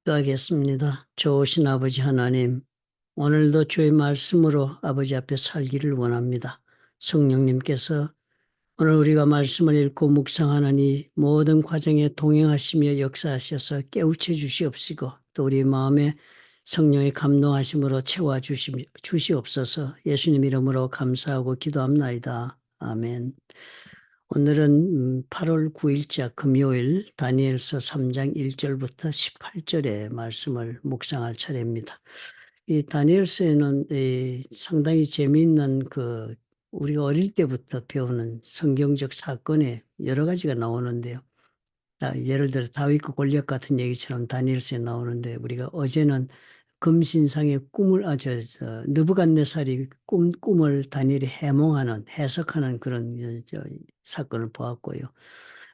기도하겠습니다. 좋으신 아버지 하나님, 오늘도 주의 말씀으로 아버지 앞에 살기를 원합니다. 성령님께서 오늘 우리가 말씀을 읽고 묵상하는 이 모든 과정에 동행하시며 역사하셔서 깨우쳐 주시옵시고 또 우리 마음에 성령의 감동하심으로 채워 주시옵소서. 예수님 이름으로 감사하고 기도합나이다. 아멘. 오늘은 8월 9일자 금요일 다니엘서 3장 1절부터 18절의 말씀을 묵상할 차례입니다. 이 다니엘서에는 상당히 재미있는 우리가 어릴 때부터 배우는 성경적 사건에 여러 가지가 나오는데요. 예를 들어서 다윗과 골리앗 같은 얘기처럼 다니엘서에 나오는데 우리가 어제는 금신상의 꿈을 느부갓네살이 꿈을 다니엘이 해석하는 그런 사건을 보았고요.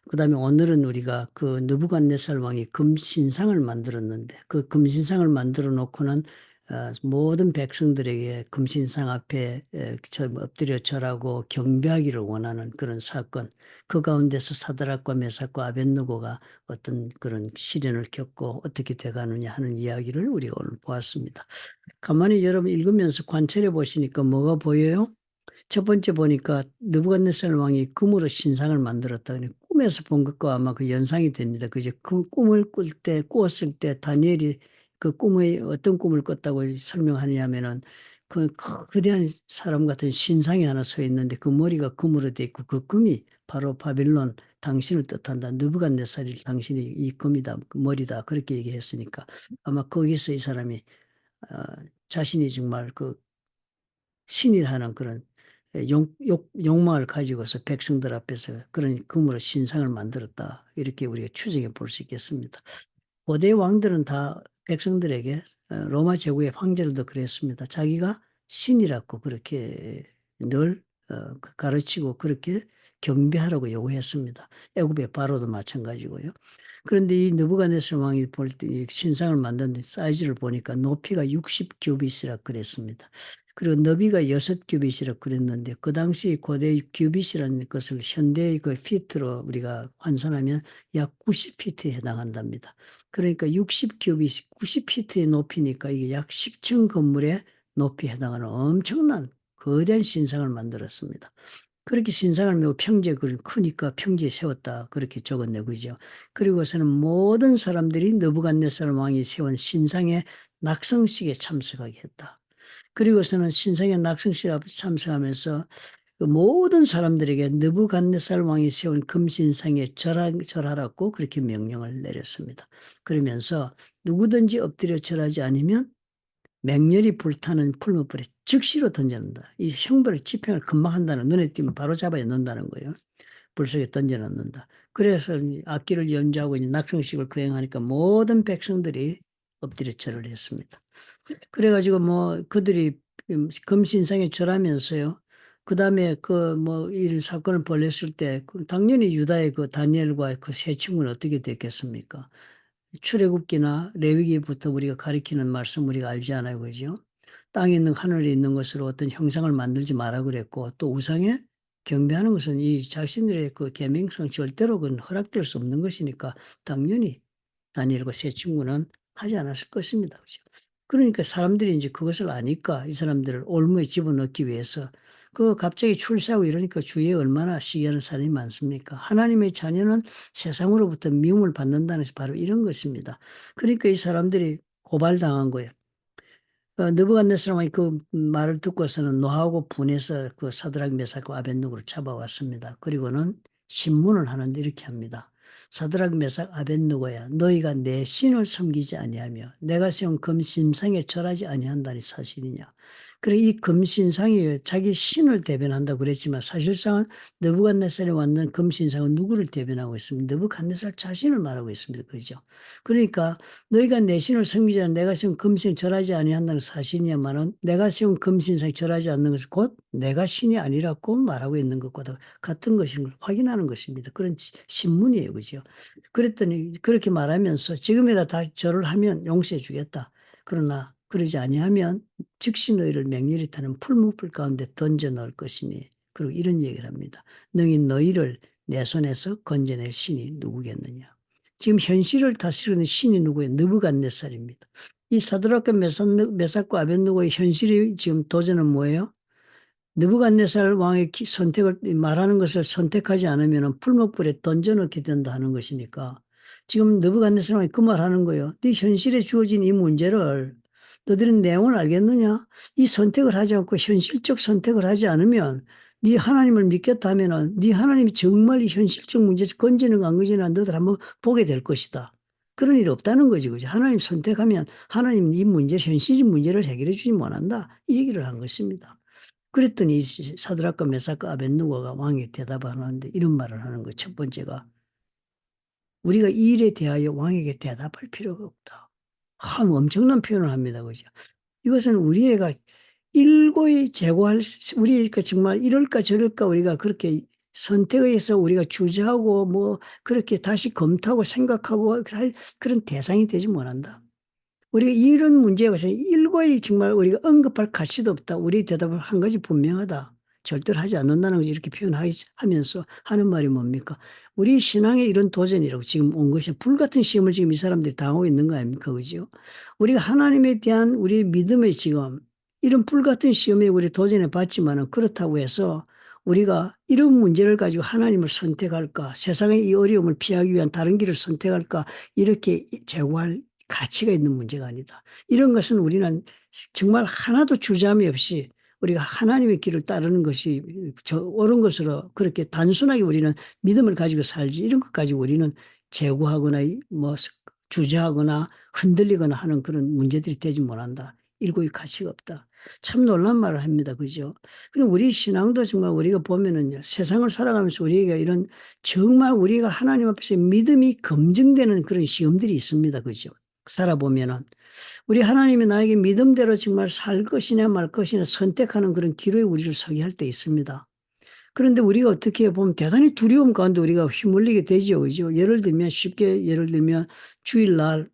그다음에 오늘은 우리가 그 느부갓네살 왕이 금신상을 만들었는데 그 금신상을 만들어 놓고는 모든 백성들에게 금신상 앞에 엎드려 절하고 경배하기를 원하는 그런 사건. 그 가운데서 사드락과 메삭과 아벳느고가 어떤 그런 시련을 겪고 어떻게 돼가느냐 하는 이야기를 우리가 오늘 보았습니다. 가만히 여러분 읽으면서 관찰해 보시니까 뭐가 보여요? 첫 번째 보니까 느부갓네살 왕이 금으로 신상을 만들었다. 꿈에서 본 것과 아마 그 연상이 됩니다. 그저 꿈을 꾸었을 때 다니엘이 그 꿈의 어떤 꿈을 꿨다고 설명하냐면은 그 거대한 사람 같은 신상이 하나 서 있는데 그 머리가 금으로 돼 있고 그 금이 바로 바빌론 당신을 뜻한다. 느부갓네살이 당신이 이 금이다, 그 머리다 그렇게 얘기했으니까 아마 거기서 이 사람이 어, 자신이 정말 그 신이라는 그런 욕망을 가지고서 백성들 앞에서 그런 금으로 신상을 만들었다. 이렇게 우리가 추정해 볼 수 있겠습니다. 고대 왕들은 다 백성들에게 로마 제국의 황제들도 그랬습니다. 자기가 신이라고 그렇게 늘 가르치고 그렇게 경배하라고 요구했습니다. 애굽의 바로도 마찬가지고요. 그런데 이 느부갓네살 왕이 볼 때 신상을 만든 사이즈를 보니까 높이가 60규빗이라 그랬습니다. 그리고 너비가 6규빗이라 그랬는데 그 당시 고대 규빗이라는 것을 현대의 그 피트로 우리가 환산하면 약 90피트에 해당한답니다. 그러니까 60규빗이 90피트의 높이니까 이게 약 10층 건물의 높이에 해당하는 엄청난 거대한 신상을 만들었습니다. 그렇게 신상을 메고 평지에 크니까 평지에 세웠다. 그렇게 적었네. 그죠? 그리고서는 모든 사람들이 느부갓네살 왕이 세운 신상의 낙성식에 참석하게 했다. 그리고서는 신상의 낙성식에 참석하면서 그 모든 사람들에게 느부갓네살 왕이 세운 금신상에 절하라고 그렇게 명령을 내렸습니다. 그러면서 누구든지 엎드려 절하지 않으면 맹렬히 불타는 풀무불에 즉시로 던져놓는다. 이 형벌을 집행을 금방 한다는 눈에 띄면 바로 잡아야 넣는다는 거예요. 불 속에 던져놓는다. 그래서 악기를 연주하고 낙성식을 거행하니까 모든 백성들이 엎드려 절을 했습니다. 그래가지고 뭐 그들이 금신상에 절하면서요. 그 다음에 이 사건을 벌였을 때 당연히 유다의 그 다니엘과 그 세 친구는 어떻게 됐겠습니까? 출애굽기나 레위기부터 우리가 가리키는 말씀 우리가 알지 않아요, 그죠? 땅에 있는 하늘에 있는 것으로 어떤 형상을 만들지 마라 그랬고 또 우상에 경배하는 것은 이 자신들의 그 계명상 절대로 그건 허락될 수 없는 것이니까 당연히 다니엘과 세 친구는 하지 않았을 것입니다, 그죠? 그러니까 사람들이 이제 그것을 아니까 이 사람들을 올무에 집어넣기 위해서 그 갑자기 출세하고 이러니까 주위에 얼마나 시기하는 사람이 많습니까? 하나님의 자녀는 세상으로부터 미움을 받는다는 것이 바로 이런 것입니다. 그러니까 이 사람들이 고발당한 거예요. 느부갓네살 왕이 그 말을 듣고서는 노하고 분해서 그 사드락 메삭과 아벳느고를 잡아왔습니다. 그리고는 신문을 하는데 이렇게 합니다. 사드락 메삭 아벳느고야 너희가 내 신을 섬기지 아니하며 내가 세운 금신상에 절하지 아니한다니 사실이냐. 그리고 이 금신상이 자기 신을 대변한다고 그랬지만 사실상은 느부갓네살이 만든 금신상은 누구를 대변하고 있습니다. 느부갓네살 자신을 말하고 있습니다. 그죠? 그러니까 너희가 내 신을 섬기지 않는 내가 세운 금신에 절하지 아니한다는 사실이냐마는 내가 세운 금신상에 절하지 않는 것은 곧 내가 신이 아니라고 말하고 있는 것과 같은 것인 걸 확인하는 것입니다. 그런 신문이에요. 그죠? 그랬더니 그렇게 말하면서 지금이라 다 절을 하면 용서해 주겠다. 그러나 그러지 아니하면 즉시 너희를 맹렬히 타는 풀무불 가운데 던져 넣을 것이니 그리고 이런 얘기를 합니다. 너희를 내 손에서 건져낼 신이 누구겠느냐. 지금 현실을 다스리는 신이 누구예요? 느부갓네살입니다. 이 사드락과 메삭과 아벳느고의 현실이 지금 도전은 뭐예요? 느부갓네살 왕의 선택을 말하는 것을 선택하지 않으면 풀목불에 던져넣게 된다 하는 것이니까 지금 느부갓네살 왕이 그 말하는 거예요. 네 현실에 주어진 이 문제를 너희들은 내용을 알겠느냐? 이 선택을 하지 않고 현실적 선택을 하지 않으면 네 하나님을 믿겠다 하면은 네 하나님이 정말 이 현실적 문제에서 건지는 안 건지는 너희들 한번 보게 될 것이다. 그런 일이 없다는 거지, 그죠? 하나님 선택하면 하나님 이 문제, 현실적 문제를 해결해 주지 못한다. 이 얘기를 한 것입니다. 그랬더니 사드락과 메삭과 아벳느고가 왕에게 대답하는데 이런 말을 하는 거예요. 첫 번째가 우리가 이 일에 대하여 왕에게 대답할 필요가 없다. 엄청난 표현을 합니다. 그죠? 이것은 우리가 일고의 제고할 우리가 정말 이럴까 저럴까 우리가 그렇게 선택에서 우리가 주저하고 뭐 그렇게 다시 검토하고 생각하고 할 그런 대상이 되지 못한다. 우리가 이런 문제에 관해서 일거에 정말 우리가 언급할 가치도 없다. 우리 대답을 한 가지 분명하다. 절대로 하지 않는다는 걸 이렇게 표현하면서 하는 말이 뭡니까? 우리 신앙의 이런 도전이라고 지금 온 것이 불같은 시험을 지금 이 사람들이 당하고 있는 거 아닙니까? 그죠? 우리가 하나님에 대한 우리 믿음의 지금 이런 불같은 시험에 우리 도전해 봤지만은 그렇다고 해서 우리가 이런 문제를 가지고 하나님을 선택할까? 세상의 이 어려움을 피하기 위한 다른 길을 선택할까? 이렇게 제고할 가치가 있는 문제가 아니다. 이런 것은 우리는 정말 하나도 주저함이 없이 우리가 하나님의 길을 따르는 것이 옳은 것으로 그렇게 단순하게 우리는 믿음을 가지고 살지 이런 것 가지고 우리는 제고하거나 뭐 주저하거나 흔들리거나 하는 그런 문제들이 되지 못한다. 일고의 가치가 없다. 참 놀란 말을 합니다. 그죠? 그럼 우리 신앙도 정말 우리가 보면은요, 세상을 살아가면서 우리가 이런 정말 우리가 하나님 앞에서 믿음이 검증되는 그런 시험들이 있습니다. 그죠? 살아보면은 우리 하나님이 나에게 믿음대로 정말 살 것이냐 말 것이냐 선택하는 그런 기로에 우리를 서게 할 때 있습니다. 그런데 우리가 어떻게 보면 대단히 두려움 가운데 우리가 휘말리게 되죠. 그죠? 예를 들면 주일날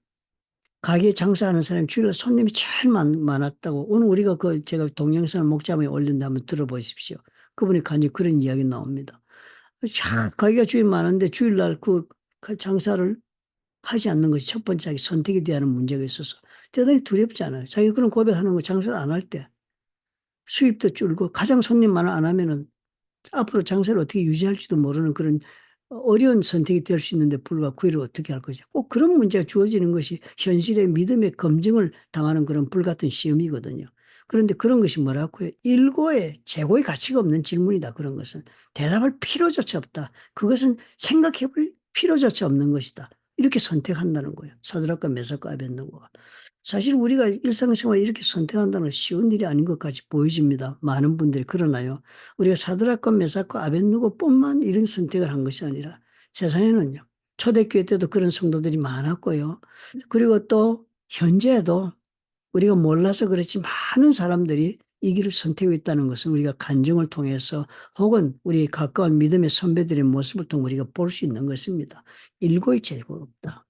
가게 장사하는 사람이 주일날 손님이 제일 많았다고. 오늘 우리가 제가 동영상을 목자방에 올린다 한번 들어보십시오. 그분이 간접 그런 이야기 나옵니다. 가게가 주일 많은데 주일날 그 장사를 하지 않는 것이 첫 번째 선택에 대한 문제가 있어서 대단히 두렵지 않아요. 자기 그런 고백하는 거 장사를 안 할 때 수입도 줄고 가장 손님만 안 하면은 앞으로 장사를 어떻게 유지할지도 모르는 그런 어려운 선택이 될 수 있는데 불구하고 그 일을 어떻게 할 것이냐. 꼭 그런 문제가 주어지는 것이 현실의 믿음의 검증을 당하는 그런 불같은 시험이거든요. 그런데 그런 것이 뭐라고요? 일고의 재고의 가치가 없는 질문이다. 그런 것은 대답할 필요조차 없다. 그것은 생각해 볼 필요조차 없는 것이다. 이렇게 선택한다는 거예요. 사드락과 메삭과 아벳느고가. 사실 우리가 일상생활에 이렇게 선택한다는 건 쉬운 일이 아닌 것까지 보여집니다. 많은 분들이. 그러나요, 우리가 사드락과 메삭과 아벳느고뿐만 이런 선택을 한 것이 아니라 세상에는요, 초대교회 때도 그런 성도들이 많았고요. 그리고 또 현재도 우리가 몰라서 그렇지 많은 사람들이 이 길을 선택하고 있다는 것은 우리가 간증을 통해서 혹은 우리 가까운 믿음의 선배들의 모습을 통해 우리가 볼 수 있는 것입니다. 일고의 재고가 없다.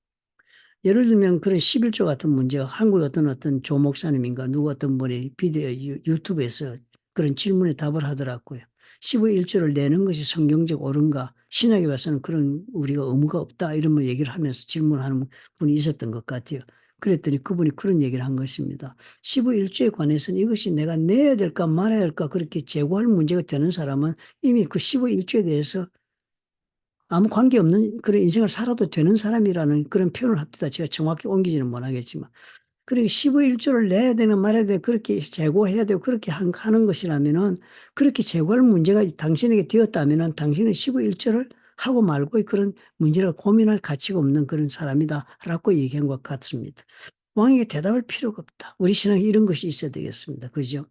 예를 들면 그런 11조 같은 문제가 한국 어떤 조 목사님인가 누구 어떤 분이 비디오 유튜브에서 그런 질문에 답을 하더라고요. 15의 1조를 내는 것이 성경적 옳은가? 신학에 봐서는 그런 우리가 의무가 없다. 이런 뭐 얘기를 하면서 질문하는 분이 있었던 것 같아요. 그랬더니 그분이 그런 얘기를 한 것입니다. 15의 1조에 관해서는 이것이 내가 내야 될까 말아야 할까 그렇게 재고할 문제가 되는 사람은 이미 그 15의 1조에 대해서 아무 관계없는 그런 인생을 살아도 되는 사람이라는 그런 표현을 합니다. 제가 정확히 옮기지는 못하겠지만. 그리고 15의 1조를 내야 되는 말해야 되는 그렇게 재고해야 되고 그렇게 하는 것이라면은 그렇게 재고할 문제가 당신에게 되었다면은 당신은 15의 1조를 하고 말고 그런 문제를 고민할 가치가 없는 그런 사람이다라고 얘기한 것 같습니다. 왕에게 대답할 필요가 없다. 우리 신앙에 이런 것이 있어야 되겠습니다. 그죠?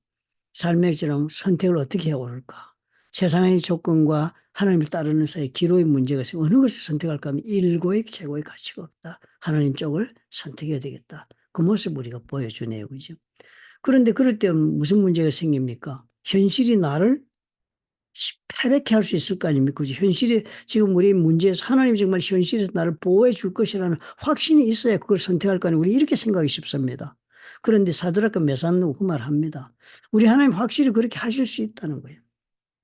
삶의 좀 선택을 어떻게 해야 옳을까? 세상의 조건과 하나님을 따르는 사이에 기로의 문제가 있어요. 어느 것을 선택할까 하면 일고의 최고의 가치가 없다. 하나님 쪽을 선택해야 되겠다. 그 모습 우리가 보여주네요. 그죠? 그런데 그럴 때 무슨 문제가 생깁니까? 현실이 나를 패배케 할 수 있을 거 아닙니까? 그죠? 현실이 지금 우리 문제에서 하나님이 정말 현실에서 나를 보호해 줄 것이라는 확신이 있어야 그걸 선택할 거 아니에요. 우리 이렇게 생각이 쉽습니다. 그런데 사드락과 메삭도 그 말 합니다. 우리 하나님 확실히 그렇게 하실 수 있다는 거예요.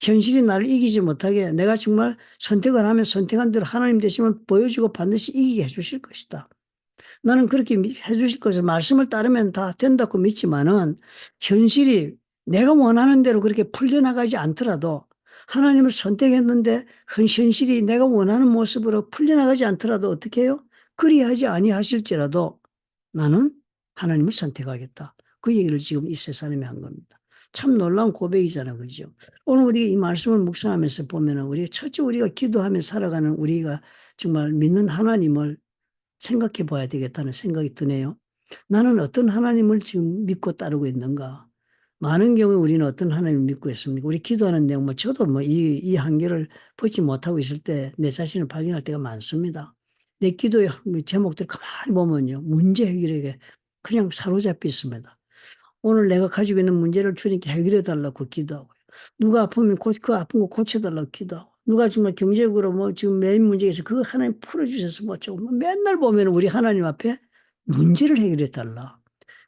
현실이 나를 이기지 못하게 내가 정말 선택을 하면 선택한 대로 하나님 되심을 보여주고 반드시 이기게 해주실 것이다. 나는 그렇게 해주실 것을 말씀을 따르면 다 된다고 믿지만은 현실이 내가 원하는 대로 그렇게 풀려나가지 않더라도 하나님을 선택했는데 현실이 내가 원하는 모습으로 풀려나가지 않더라도 어떻게 해요? 그리하지 아니하실지라도 나는 하나님을 선택하겠다. 그 얘기를 지금 이 세 사람이 한 겁니다. 참 놀라운 고백이잖아요. 그죠? 오늘 우리가 이 말씀을 묵상하면서 보면은 첫째 우리가 기도하며 살아가는 우리가 정말 믿는 하나님을 생각해 봐야 되겠다는 생각이 드네요. 나는 어떤 하나님을 지금 믿고 따르고 있는가? 많은 경우 우리는 어떤 하나님을 믿고 있습니까? 우리 기도하는 내용, 저도 이 한계를 벗지 못하고 있을 때 내 자신을 발견할 때가 많습니다. 내 기도의 제목들 가만히 보면요. 문제 해결에게 그냥 사로잡혀 있습니다. 오늘 내가 가지고 있는 문제를 주님께 해결해 달라고 기도하고요. 누가 아프면 그 아픈 거 고쳐달라고 기도하고. 누가 정말 경제적으로 지금 메인 문제에서 그거 하나님 풀어주셔서 맨날 보면 우리 하나님 앞에 문제를 해결해 달라.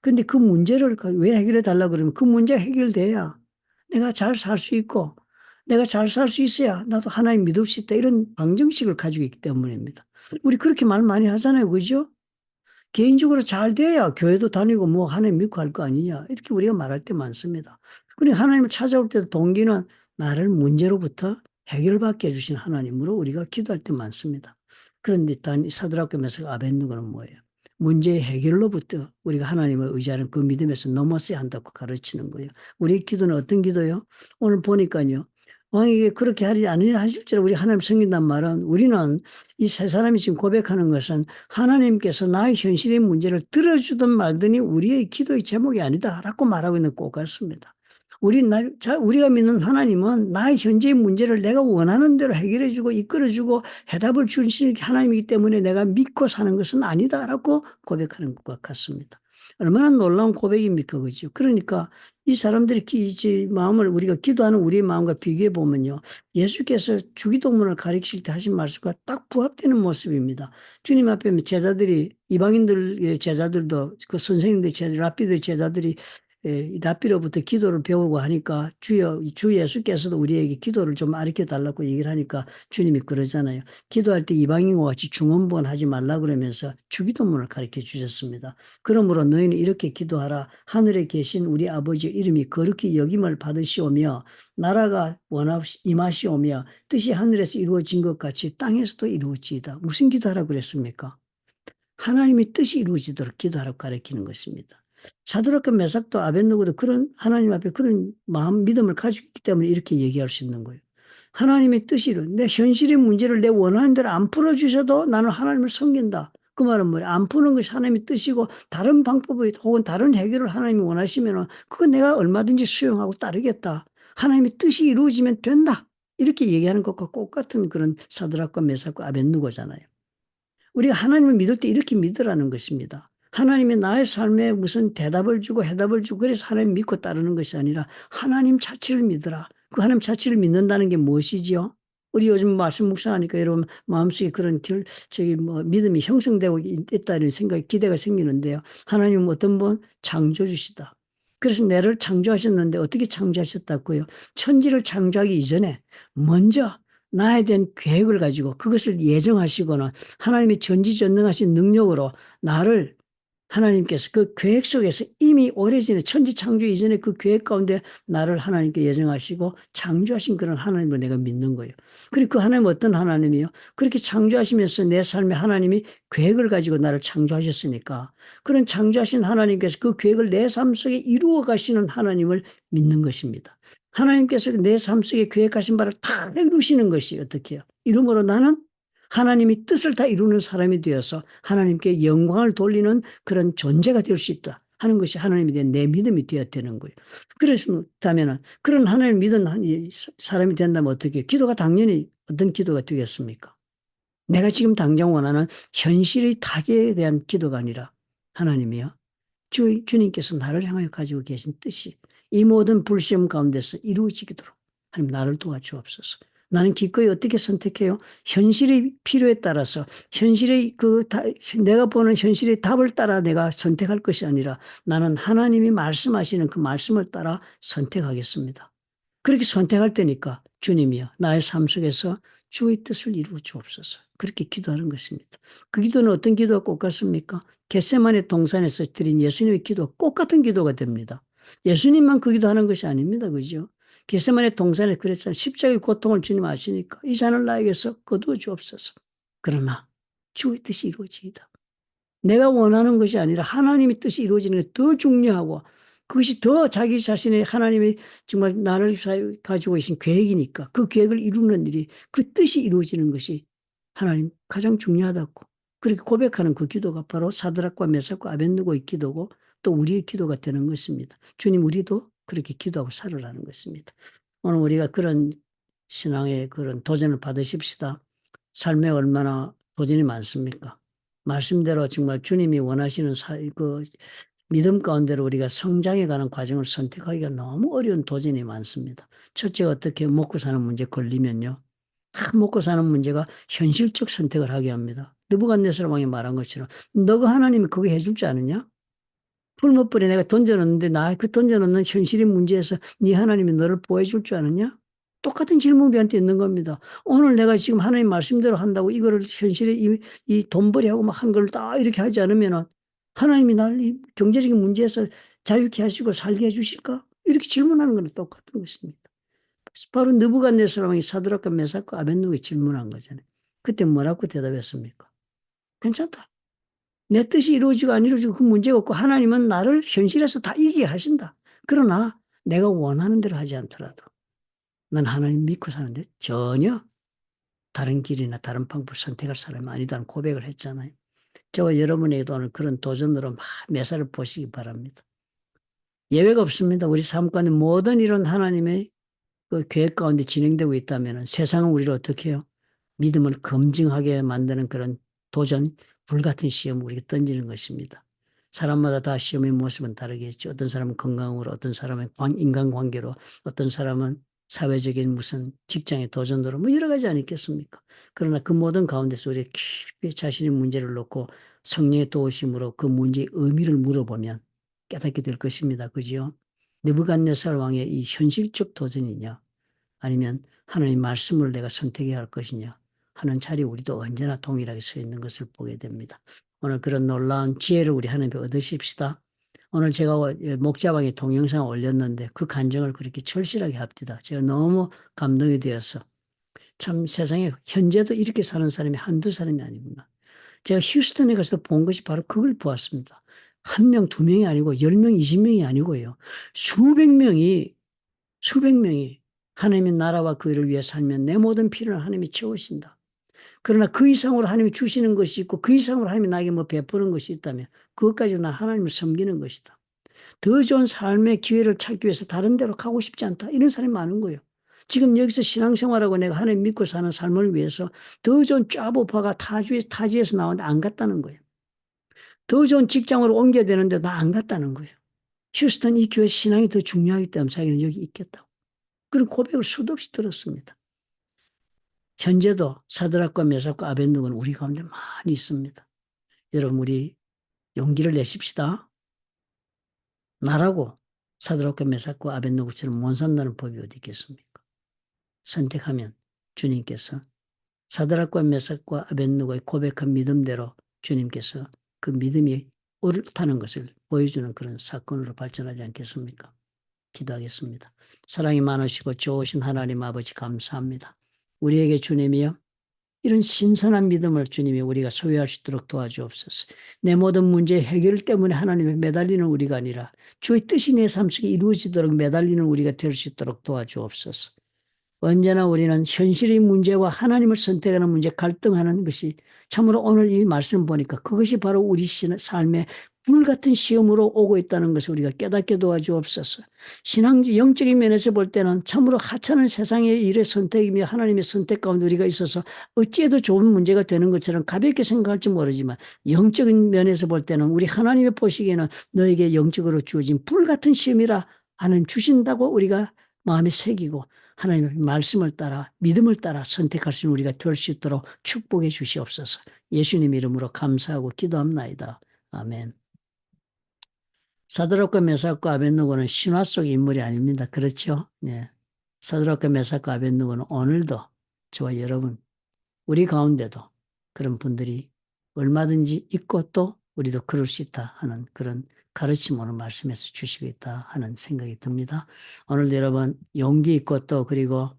근데 그 문제를 왜 해결해 달라 그러면 그 문제가 해결돼야 내가 잘 살 수 있고 내가 잘 살 수 있어야 나도 하나님 믿을 수 있다. 이런 방정식을 가지고 있기 때문입니다. 우리 그렇게 말 많이 하잖아요. 그죠? 개인적으로 잘 돼야 교회도 다니고 하나님 믿고 할 거 아니냐. 이렇게 우리가 말할 때 많습니다. 그러니 하나님을 찾아올 때도 동기는 나를 문제로부터 해결받게 해주신 하나님으로 우리가 기도할 때 많습니다. 그런데 사드락과 메삭 아벳느고는 뭐예요? 문제의 해결로부터 우리가 하나님을 의지하는 그 믿음에서 넘어서야 한다고 가르치는 거예요. 우리 기도는 어떤 기도요? 오늘 보니까요. 왕에게 그렇게 하지 않으려 하실지라 우리 하나님 섬긴단 말은 우리는 이 세 사람이 지금 고백하는 것은 하나님께서 나의 현실의 문제를 들어주든 말든이 우리의 기도의 제목이 아니다라고 말하고 있는 것 같습니다. 우리가 믿는 하나님은 나의 현재의 문제를 내가 원하는 대로 해결해주고 이끌어주고 해답을 주시는 하나님이기 때문에 내가 믿고 사는 것은 아니다라고 고백하는 것 같습니다. 얼마나 놀라운 고백입니까? 그죠? 그러니까 이 사람들이 이제 마음을 우리가 기도하는 우리의 마음과 비교해 보면요. 예수께서 주기도문을 가르치실 때 하신 말씀과 딱 부합되는 모습입니다. 주님 앞에 제자들이 이방인들의 제자들도 그 선생님들 랍비들 제자들이 랍비로부터 기도를 배우고 하니까 주 예수께서도 우리에게 기도를 좀 가르쳐 달라고 얘기를 하니까 주님이 그러잖아요. 기도할 때 이방인과 같이 중언부언 하지 말라 그러면서 주기도문을 가르쳐 주셨습니다. 그러므로 너희는 이렇게 기도하라. 하늘에 계신 우리 아버지 이름이 거룩히 여김을 받으시오며 나라가 임하시오며 뜻이 하늘에서 이루어진 것 같이 땅에서도 이루어지이다. 무슨 기도하라고 그랬습니까? 하나님의 뜻이 이루어지도록 기도하라고 가르치는 것입니다. 사드락과 메삭도 아벳느고도 그런 하나님 앞에 그런 마음 믿음을 가지고 있기 때문에 이렇게 얘기할 수 있는 거예요. 하나님의 뜻이로 내 현실의 문제를 내 원하는 대로 안 풀어주셔도 나는 하나님을 섬긴다. 그 말은 뭐야? 안 푸는 것이 하나님의 뜻이고 다른 방법이 혹은 다른 해결을 하나님이 원하시면 그건 내가 얼마든지 수용하고 따르겠다. 하나님의 뜻이 이루어지면 된다. 이렇게 얘기하는 것과 똑같은 그런 사드락과 메삭과 아벳느고잖아요. 우리가 하나님을 믿을 때 이렇게 믿으라는 것입니다. 하나님이 나의 삶에 무슨 대답을 주고 해답을 주고 그래서 하나님 믿고 따르는 것이 아니라 하나님 자체를 믿으라. 그 하나님 자체를 믿는다는 게 무엇이지요? 우리 요즘 말씀 묵상하니까 여러분 마음속에 그런 믿음이 형성되고 있다는 생각이 기대가 생기는데요. 하나님은 어떤 분? 창조주시다. 그래서 내를 창조하셨는데 어떻게 창조하셨다고요? 천지를 창조하기 이전에 먼저 나에 대한 계획을 가지고 그것을 예정하시고는 하나님의 전지전능하신 능력으로 나를 하나님께서 그 계획 속에서 이미 오래전에 천지 창조 이전에 그 계획 가운데 나를 하나님께 예정하시고 창조하신 그런 하나님을 내가 믿는 거예요. 그리고 그 하나님은 어떤 하나님이요? 그렇게 창조하시면서 내 삶에 하나님이 계획을 가지고 나를 창조하셨으니까 그런 창조하신 하나님께서 그 계획을 내 삶 속에 이루어 가시는 하나님을 믿는 것입니다. 하나님께서 내 삶 속에 계획하신 바를 다 이루시는 것이 어떻게 해요? 이러므로 나는 하나님이 뜻을 다 이루는 사람이 되어서 하나님께 영광을 돌리는 그런 존재가 될 수 있다 하는 것이 하나님에 대한 내 믿음이 되어야 되는 거예요. 그렇다면 그런 하나님을 믿은 사람이 된다면 어떻게 해요? 기도가 당연히 어떤 기도가 되겠습니까? 내가 지금 당장 원하는 현실의 타격에 대한 기도가 아니라 하나님이요. 주님께서 나를 향하여 가지고 계신 뜻이 이 모든 불시험 가운데서 이루어지도록 하나님 나를 도와주옵소서. 나는 기꺼이 어떻게 선택해요? 현실의 필요에 따라서 내가 보는 현실의 답을 따라 내가 선택할 것이 아니라 나는 하나님이 말씀하시는 그 말씀을 따라 선택하겠습니다. 그렇게 선택할 때니까 주님이여 나의 삶 속에서 주의 뜻을 이루어 주옵소서. 그렇게 기도하는 것입니다. 그 기도는 어떤 기도가 꼭 같습니까? 겟세마네 동산에서 드린 예수님의 기도가 꼭 같은 기도가 됩니다. 예수님만 그 기도하는 것이 아닙니다. 그죠? 겟세마네 동산에 그랬잖아요. 십자가의 고통을 주님 아시니까 이 잔을 나에게서 거두어 주옵소서. 그러나 주의 뜻이 이루어지이다. 내가 원하는 것이 아니라 하나님의 뜻이 이루어지는 게 더 중요하고 그것이 더 자기 자신의 하나님의 정말 나를 가지고 계신 계획이니까 그 계획을 이루는 일이 그 뜻이 이루어지는 것이 하나님 가장 중요하다고 그렇게 고백하는 그 기도가 바로 사드락과 메삭과 아벳느고의 기도고 또 우리의 기도가 되는 것입니다. 주님 우리도 그렇게 기도하고 살으라는 것입니다. 오늘 우리가 그런 신앙의 그런 도전을 받으십시다. 삶에 얼마나 도전이 많습니까? 말씀대로 정말 주님이 원하시는 그 믿음 가운데로 우리가 성장해가는 과정을 선택하기가 너무 어려운 도전이 많습니다. 첫째 어떻게 먹고 사는 문제 걸리면요. 다 먹고 사는 문제가 현실적 선택을 하게 합니다. 느부갓네살 왕이 말한 것처럼 너가 하나님이 그거 해줄 줄 아느냐? 풀무불에 내가 던져놨는데 나 그 던져놓는 현실의 문제에서 네 하나님이 너를 보호해 줄 줄 아느냐? 똑같은 질문 우리한테 있는 겁니다. 오늘 내가 지금 하나님 말씀대로 한다고 이거를 현실에 이 돈벌이하고 막 한 걸 다 이렇게 하지 않으면은 하나님이 날 이 경제적인 문제에서 자유케 하시고 살게 해주실까? 이렇게 질문하는 거는 똑같은 것입니다. 바로 느부갓네살 왕이 사드락과 메삭과 아벳느고에 질문한 거잖아요. 그때 뭐라고 대답했습니까? 괜찮다. 내 뜻이 이루어지고 안 이루어지고 그 문제가 없고 하나님은 나를 현실에서 다 이기게 하신다. 그러나 내가 원하는 대로 하지 않더라도 난 하나님 믿고 사는데 전혀 다른 길이나 다른 방법을 선택할 사람이 아니다는 고백을 했잖아요. 저와 여러분에게도 오늘 그런 도전으로 막 매사를 보시기 바랍니다. 예외가 없습니다. 우리 삶 가운데 모든 이런 하나님의 그 계획 가운데 진행되고 있다면 세상은 우리를 어떻게 해요? 믿음을 검증하게 만드는 그런 도전, 불같은 시험을 우리가 던지는 것입니다. 사람마다 다 시험의 모습은 다르겠죠. 어떤 사람은 건강으로, 어떤 사람은 인간관계로, 어떤 사람은 사회적인 무슨 직장의 도전으로 뭐 여러 가지 아니겠습니까? 그러나 그 모든 가운데서 우리가 깊이 자신의 문제를 놓고 성령의 도우심으로 그 문제의 의미를 물어보면 깨닫게 될 것입니다. 그죠? 느부갓네살 왕의 이 현실적 도전이냐 아니면 하나님 말씀을 내가 선택해야 할 것이냐 하는 자리에 우리도 언제나 동일하게 서 있는 것을 보게 됩니다. 오늘 그런 놀라운 지혜를 우리 하나님께 얻으십시다. 오늘 제가 목자방에 동영상을 올렸는데 그 간증을 그렇게 절실하게 합디다. 제가 너무 감동이 되어서 참 세상에 현재도 이렇게 사는 사람이 한두 사람이 아니구나. 제가 휴스턴에 가서 본 것이 바로 그걸 보았습니다. 한 명, 두 명이 아니고 10명, 20명이 아니고요. 수백 명이 하나님의 나라와 그 일을 위해 살면 내 모든 필요는 하나님이 채우신다. 그러나 그 이상으로 하나님이 주시는 것이 있고 그 이상으로 하나님이 나에게 뭐 베푸는 것이 있다면 그것까지 나 하나님을 섬기는 것이다. 더 좋은 삶의 기회를 찾기 위해서 다른 데로 가고 싶지 않다. 이런 사람이 많은 거예요. 지금 여기서 신앙생활하고 내가 하나님 믿고 사는 삶을 위해서 더 좋은 쫙오파가 타지에서 나왔는데 안 갔다는 거예요. 더 좋은 직장으로 옮겨야 되는데 나 안 갔다는 거예요. 휴스턴 이 교회 신앙이 더 중요하기 때문에 자기는 여기 있겠다고. 그런 고백을 수도 없이 들었습니다. 현재도 사드락과 메삭과 아벳느고는 우리 가운데 많이 있습니다. 여러분 우리 용기를 내십시다. 나라고 사드락과 메삭과 아벳느고처럼 못 산다는 법이 어디 있겠습니까? 선택하면 주님께서 사드락과 메삭과 아벳느고의 고백한 믿음대로 주님께서 그 믿음이 옳다는 것을 보여주는 그런 사건으로 발전하지 않겠습니까? 기도하겠습니다. 사랑이 많으시고 좋으신 하나님 아버지 감사합니다. 우리에게 주님이여 이런 신선한 믿음을 주님이 우리가 소유할 수 있도록 도와주옵소서. 내 모든 문제 해결 때문에 하나님에 매달리는 우리가 아니라 주의 뜻이 내 삶 속에 이루어지도록 매달리는 우리가 될 수 있도록 도와주옵소서. 언제나 우리는 현실의 문제와 하나님을 선택하는 문제 갈등하는 것이 참으로 오늘 이 말씀 보니까 그것이 바로 우리 삶의 불같은 시험으로 오고 있다는 것을 우리가 깨닫게 도와주옵소서. 신앙 영적인 면에서 볼 때는 참으로 하찮은 세상의 일의 선택이며 하나님의 선택 가운데 우리가 있어서 어찌해도 좋은 문제가 되는 것처럼 가볍게 생각할지 모르지만 영적인 면에서 볼 때는 우리 하나님의 보시기에는 너에게 영적으로 주어진 불같은 시험이라 하는 주신다고 우리가 마음에 새기고 하나님의 말씀을 따라 믿음을 따라 선택할 수 있는 우리가 될 수 있도록 축복해 주시옵소서. 예수님 이름으로 감사하고 기도합나이다. 아멘. 사드락과 메삭과 아벳느고는 신화 속 인물이 아닙니다. 그렇죠? 네. 사드락과 메삭과 아벳느고는 오늘도 저와 여러분, 우리 가운데도 그런 분들이 얼마든지 있고 또 우리도 그럴 수 있다 하는 그런 가르침 오늘 말씀에서 주시고 있다 하는 생각이 듭니다. 오늘도 여러분 용기 있고 또 그리고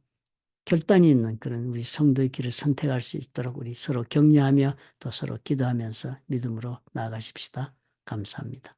결단이 있는 그런 우리 성도의 길을 선택할 수 있도록 우리 서로 격려하며 또 서로 기도하면서 믿음으로 나아가십시다. 감사합니다.